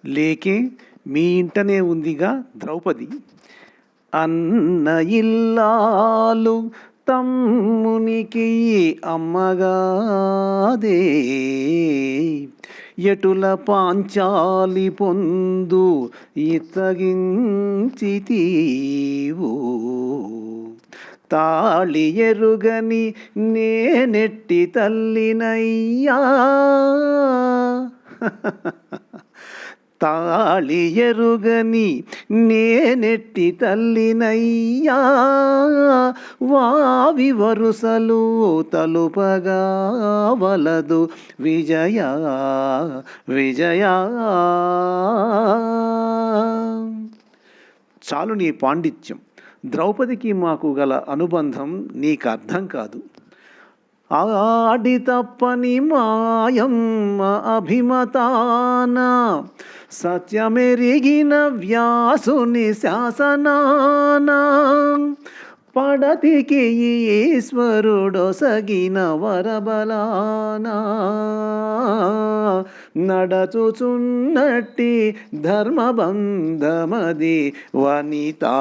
లేకే మీ ఇంటనే ఉందిగా ద్రౌపది. అన్న ఇల్లాలు తమ్మునికి అమ్మగాదే, ఎటుల పాంచాలి పొందు ఇత్తగించితీవు. తాళి ఎరుగని నేనెట్టి తల్లినయ్యా, తాళి ఎరుగని నేనెట్టి తల్లినయ్యా, వావి వరుసలు తలుపగా వలదు విజయ విజయ. చాలు నీ పాండిత్యం. ద్రౌపదికి మాకు గల అనుబంధం నీకు అర్థం కాదు. ఆడి తప్పని మాయమ్మ అభిమతాన, సత్యమెరిగిన వ్యాసుని శాసనాన, పడతికి ఈశ్వరుడొసగిన వరబలాన, నడచుచున్నట్టి ధర్మబంధమది వనితా.